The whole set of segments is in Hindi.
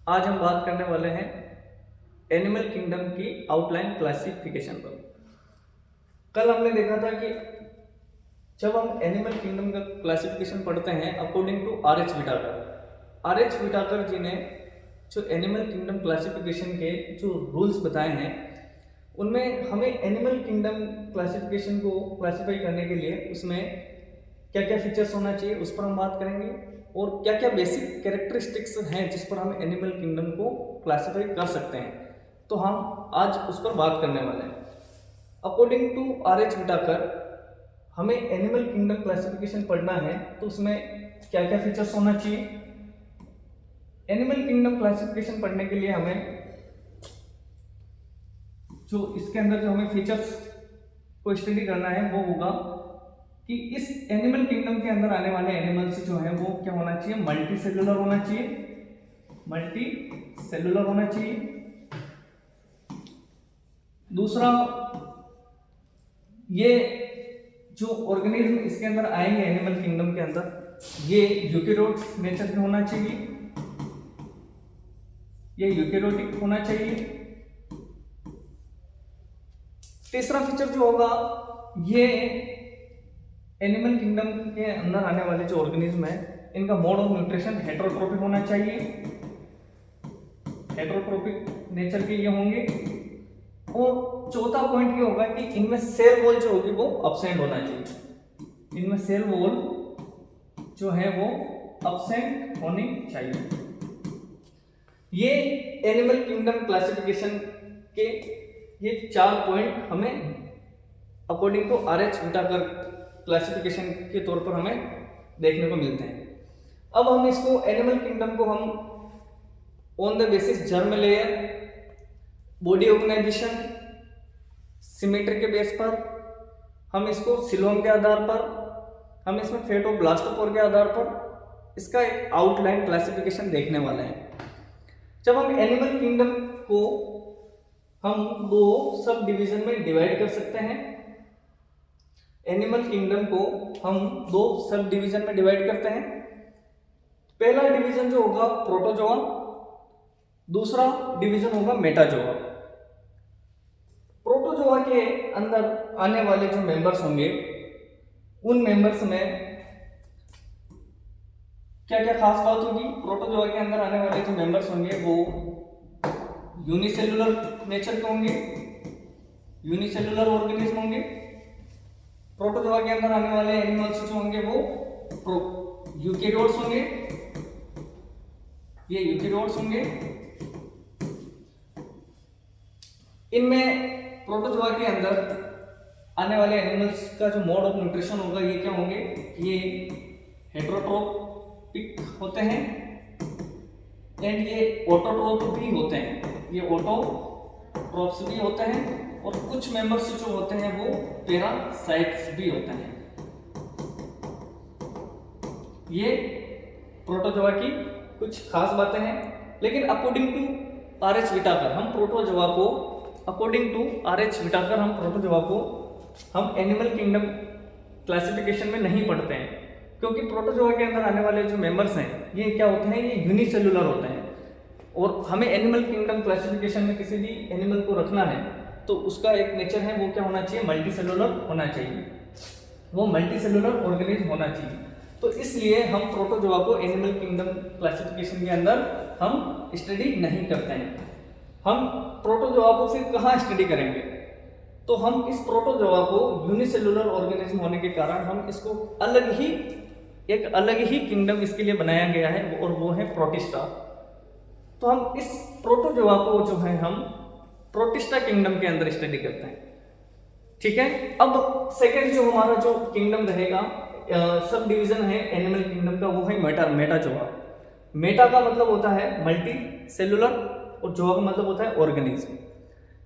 आज हम बात करने वाले हैं एनिमल किंगडम की आउटलाइन क्लासिफिकेशन पर। कल हमने देखा था कि जब हम एनिमल किंगडम का क्लासिफिकेशन पढ़ते हैं according to R H Whittaker ji ने जो एनिमल किंगडम क्लासिफिकेशन के जो रूल्स बताए हैं उनमें हमें एनिमल किंगडम क्लासिफिकेशन को क्लासिफाई करने के लिए उसमें क्या क्या फीचर्स होना चाहिए उस पर हम बात करेंगे और क्या क्या बेसिक कैरेक्टरिस्टिक्स हैं जिस पर हम एनिमल किंगडम को क्लासिफाई कर सकते हैं, तो हम आज उस पर बात करने वाले हैं। According to R H. विटाकर हमें एनिमल किंगडम क्लासिफिकेशन पढ़ना है तो उसमें क्या क्या फीचर्स होना चाहिए। एनिमल किंगडम क्लासिफिकेशन पढ़ने के लिए हमें जो इसके अंदर जो हमें फीचर्स को स्टडी करना है वो होगा कि इस एनिमल किंगडम के अंदर आने वाले एनिमल्स जो हैं वो क्या होना चाहिए, मल्टी सेलुलर होना चाहिए। दूसरा, ये जो ऑर्गेनिज्म इसके अंदर आएंगे एनिमल किंगडम के अंदर ये यूकेरियोटिक नेचर के होना चाहिए। तीसरा फीचर जो होगा, ये एनिमल किंगडम के अंदर आने वाले जो ऑर्गेनिज्म है इनका मोड ऑफ न्यूट्रिशन हेटेरोट्रोपिक होना चाहिए, हेटेरोट्रोपिक नेचर के ये होंगे। और चौथा पॉइंट ये होगा कि इनमें सेल वॉल जो होगी वो अब्सेंट होना चाहिए, इनमें सेल वॉल जो है वो अब्सेंट होनी चाहिए। ये एनिमल किंगडम क्लासिफिकेशन के ये 4 पॉइंट हमें according to R H. Whittaker classification के तौर पर हमें देखने को मिलते हैं। अब हम इसको एनिमल किंगडम को हम on the basis germ layer, body organisation, symmetry के बेस पर, हम इसको सिलोम के आधार पर, हम इसमें फेट ऑफ ब्लास्टोपोर के आधार पर इसका एक आउटलाइन क्लासिफिकेशन देखने वाले हैं। जब हम एनिमल किंगडम को हम 2 सब डिवीजन में डिवाइड कर सकते हैं। एनिमल किंगडम को हम 2 सब डिवीजन में डिवाइड करते हैं। पहला डिवीजन जो होगा प्रोटोजोआ, दूसरा डिवीजन होगा मेटाजोआ। प्रोटोजोआ के अंदर आने वाले जो मेंबर्स होंगे उन मेंबर्स में क्या क्या खास बात होगी। प्रोटोजोआ के अंदर आने वाले जो मेंबर्स होंगे वो यूनिसेलुलर नेचर के होंगे, यूनिसेलुलर ऑर्गेनिज्म होंगे। प्रोटोजोआ के अंदर आने वाले एनिमल्स जो होंगे वो यूकेरियोट्स होंगे, ये यूकेरियोट्स होंगे। इनमें प्रोटोजोआ के अंदर आने वाले एनिमल्स का जो मोड ऑफ न्यूट्रिशन होगा ये क्या होंगे, ये हेटेरोट्रोपिक होते हैं एंड ये ऑटोट्रोप भी होते हैं, ये ऑटोट्रोप्स भी होते हैं। और कुछ मेंबर्स जो होते हैं वो पैरासाइट्स भी होते हैं। ये प्रोटोजोआ की कुछ खास बातें हैं। लेकिन अकॉर्डिंग टू आर.एच. विटाकर हम प्रोटोजोआ को हम एनिमल किंगडम क्लासिफिकेशन में नहीं पढ़ते हैं, क्योंकि प्रोटोजोआ के अंदर आने वाले जो मेंबर्स हैं ये क्या होते हैं, ये यूनिसेलुलर होते हैं। और हमें एनिमल किंगडम क्लासिफिकेशन में किसी भी एनिमल को रखना है तो उसका एक नेचर है वो क्या होना चाहिए, मल्टी सेलुलर होना चाहिए, वो मल्टी सेलुलर ऑर्गेनिज्म होना चाहिए। तो इसलिए हम प्रोटोजोआ को एनिमल किंगडम क्लासिफिकेशन के अंदर हम स्टडी नहीं करते हैं। हम प्रोटोजोआ को फिर कहाँ स्टडी करेंगे, तो हम इस प्रोटोजोआ को यूनिसेलुलर ऑर्गेनिज्म होने के कारण हम इसको एक अलग ही किंगडम इसके लिए बनाया गया है और वो है प्रोटिस्टा। तो हम इस प्रोटोजोआ को जो है हम प्रोटिस्टा किंगडम के अंदर स्टडी करते हैं। ठीक है, अब सेकंड जो हमारा जो किंगडम रहेगा, सब डिवीजन है एनिमल किंगडम का, वो है मेटाजोआ। मेटा का मतलब होता है मल्टी सेलुलर और जोआ का मतलब होता है ऑर्गेनिज्म।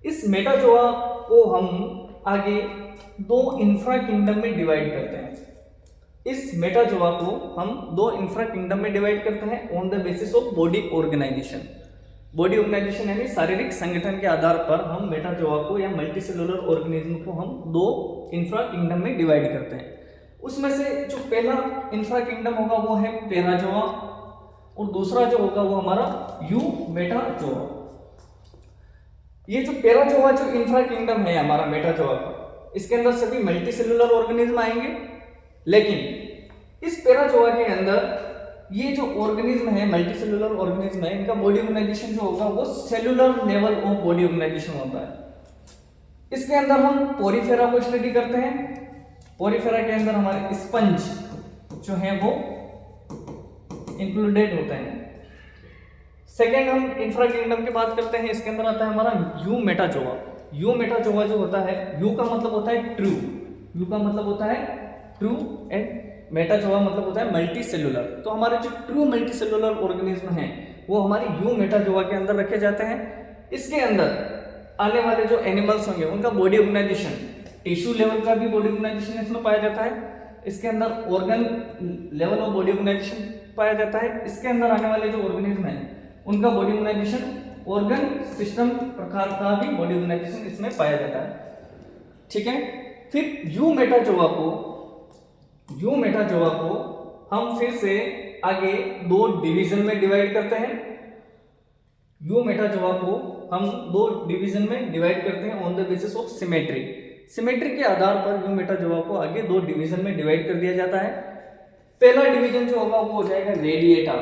इस मेटाजोआ को हम आगे 2 इंफ्रा किंगडम में डिवाइड करते हैं। इस मेटाजोआ को हम 2 इंफ्रा किंगडम में डिवाइड करते हैं on the basis of body organisation यानी शारीरिक संगठन के आधार पर हम मेटाजोआ को या मल्टीसेलुलर ऑर्गेनिज्म को हम 2 इंफ्रा किंगडम में डिवाइड करते हैं। उसमें से जो पहला इंफ्रा किंगडम होगा वो है पैराजोआ और दूसरा जो होगा वो हमारा यू मेटाजोआ। ये जो पैराजोआ जो इंफ्रा किंगडम है हमारा मेटाजोआ का, इसके अंदर सभी मल्टी सेलुलर ऑर्गेनिज्म आएंगे, लेकिन इस पैराजोआ के अंदर ये जो ऑर्गेनिज्म है मल्टी सेलुलर ऑर्गेनिज्म है, इनका बॉडी ऑर्गेनाइजेशन जो होगा वो cellular level of body organisation होता है। इसके अंदर हम पोरीफेरा को स्टडी करते हैं। पोरीफेरा के अंदर हमारे स्पंज जो है वो इंक्लूडेड होते हैं। सेकेंड हम इंफ्रा किंगडम की बात करते हैं, इसके अंदर आता है हमारा यू मेटाजोआ। यू मेटाजोआ जो होता है, यू का मतलब होता है ट्रू, यू का मतलब होता है ट्रू एंड मेटाजोआ मतलब होता है मल्टी सेलुलर। तो हमारे जो ट्रू मल्टी सेलुलर ऑर्गेनिज्म हैं वो हमारी यू मेटाजोआ के अंदर रखे जाते हैं। इसके अंदर आने वाले जो एनिमल्स होंगे उनका बॉडी ऑर्गेनाइजेशन, टिश्यू लेवल का भी बॉडी ऑर्गेनाइजेशन इसमें पाया जाता है। इसके अंदर organ level of body organisation पाया जाता है। इसके अंदर आने वाले जो ऑर्गेनिज्म हैं उनका बॉडी ऑर्गेनाइजेशन, ऑर्गन सिस्टम प्रकार का भी बॉडी ऑर्गेनाइजेशन इसमें पाया जाता है। ठीक है, फिर यू मेटाजोआ को हम फिर से आगे दो डिवीजन में डिवाइड करते हैं। यू मेटाजोआ को हम दो डिवीजन में डिवाइड करते हैं on the basis of symmetry. Symmetry के आधार पर यू मेटाजोआ को आगे दो डिवीजन में डिवाइड कर दिया जाता है। पहला डिवीजन जो होगा वो हो जाएगा रेडिएटा।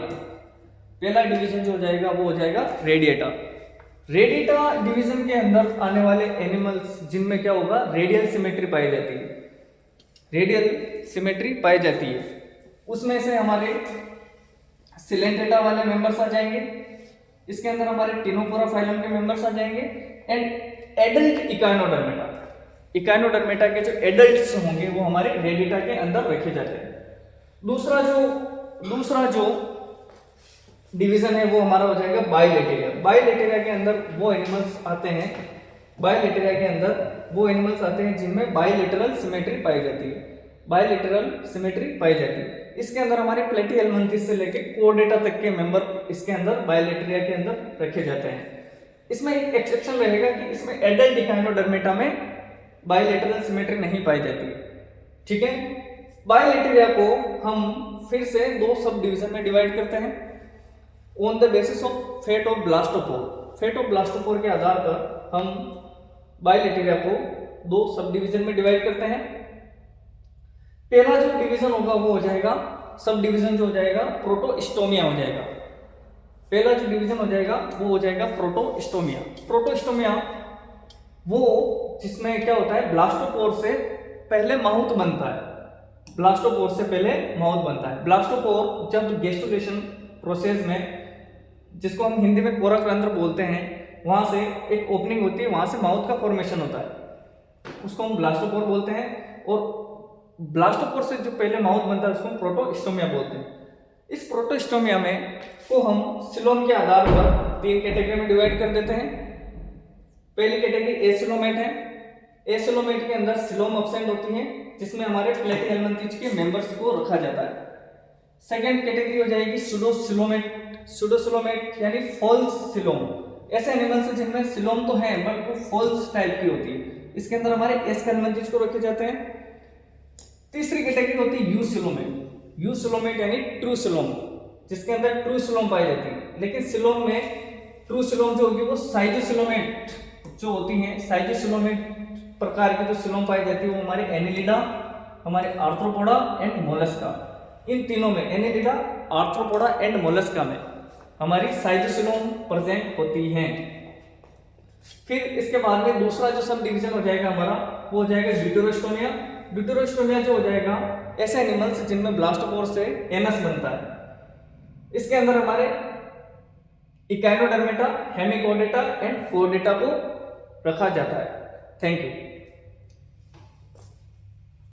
पहला डिवीजन जो हो जाएगा वो हो जाएगा रेडिएटा। रेडिएटा डिवीजन के अंदर आने वाले एनिमल्स जिनमें क्या होगा, रेडियल सिमेट्री पाई जाती है, रेडियल सिमेट्री पाई जाती है। उसमें से हमारे सिलेंट्रेटा वाले मेंबर्स आ जाएंगे। इसके अंदर हमारे टिनोफोरा फाइलम के मेंबर्स आ जाएंगे एंड एडल्ट इकाइनोडर्मेटा। इकाइनोडर्मेटा के जो एडल्ट्स होंगे वो हमारे रेडिएटा के अंदर रखे जाते हैं। दूसरा जो डिवीजन है वो हमारा हो जाएगा बाइलेटेरिया। बाइलेटेरिया के अंदर वो एनिमल्स आते हैं, बाइलेटेरिया के अंदर वो एनिमल्स आते हैं जिनमें बाइलेटरल सिमेट्री पाई जाती है, बाइलेटरल सिमेट्री पाई जाती है। इसके अंदर हमारे प्लेटिहेल्मिन्थेस से लेके कोर्डेटा तक के मेंबर इसके अंदर बाइलेटेरिया के अंदर रखे जाते हैं। इसमें एक एक्सेप्शन रहेगा कि इसमें एडल्ट इकाइनोडर्मेटा में बाइलेटरल सिमेट्री नहीं पाई जाती है। ठीक है, बाइलेटेरिया को हम फिर से दो सब डिवीजन में डिवाइड करते हैं on the basis of fate of blastopore. Fate of blastopore के आधार पर हम बाइलेटेरिया को दो सब डिवीजन में डिवाइड करते हैं। पहला जो डिवीजन होगा वो हो जाएगा, सब डिवीजन जो हो जाएगा प्रोटोस्टोमिया हो जाएगा। पहला जो डिवीजन हो जाएगा वो हो जाएगा प्रोटोस्टोमिया। प्रोटोस्टोमिया वो जिसमें क्या होता है, ब्लास्टोपोर से पहले माउथ बनता है, ब्लास्टोपोर से पहले माउथ बनता है। ब्लास्टोपोर जब गेस्टुलेशन प्रोसेस में, जिसको हम हिंदी में कोरक रंध्र बोलते हैं, वहां से एक ओपनिंग होती है, वहां से माउथ का फॉर्मेशन होता है, उसको हम ब्लास्टोपोर बोलते हैं। और ब्लास्टोपोर से जो पहले माउथ बनता है उसको हम प्रोटोस्टोमिया बोलते हैं। इस प्रोटोस्टोमिया में को हम सिलोम के आधार पर तीन कैटेगरी में डिवाइड कर देते हैं। पहली कैटेगरी एसिलोमेट है। एसिलोमेट के अंदर सिलोम एब्सेंट होती है, जिसमें हमारे प्लेटिहेल्मिन्थेस के मेंबर्स को रखा जाता है। सेकेंड कैटेगरी हो जाएगी सुडोसिलोमेट। सुडोसिलोमेट यानी फॉल्स सिलोम, ऐसे एनिमल्स जिनमें सिलोम तो है बट वो फॉल्स टाइप की होती है। इसके अंदर हमारे एस्केल्मेंथिस को रखे जाते हैं। तीसरी कैटेगरी होती है यूसिलोमेट। यूसिलोमेट यानी ट्रू सिलोम, जिसके अंदर ट्रू सिलोम पाई जाती है। लेकिन सिलोम में ट्रू सिलोम जो होगी वो साइजोसिलोमेट जो होती है, साइजोसिलोमेट प्रकार की जो सिलोम पाई जाती है वो हमारे एनिलिडा, हमारे आर्थ्रोपोडा एंड मोलस्का, इन तीनों में एनिलिडा, आर्थ्रोपोडा एंड मोलस्का में हमारी साइजोसिलोम प्रेजेंट होती हैं। फिर इसके बाद में दूसरा जो सब डिवीजन हो जाएगा हमारा वो हो जाएगा ड्यूटेरोस्टोमिया। ड्यूटेरोस्टोमिया जो हो जाएगा ऐसे एनिमल्स जिनमें ब्लास्टोपोर से एनस बनता है। इसके अंदर हमारे इकाइनोडर्मेटा, हेमिकोडेटा एंड कोडेटा को रखा जाता है। Thank you.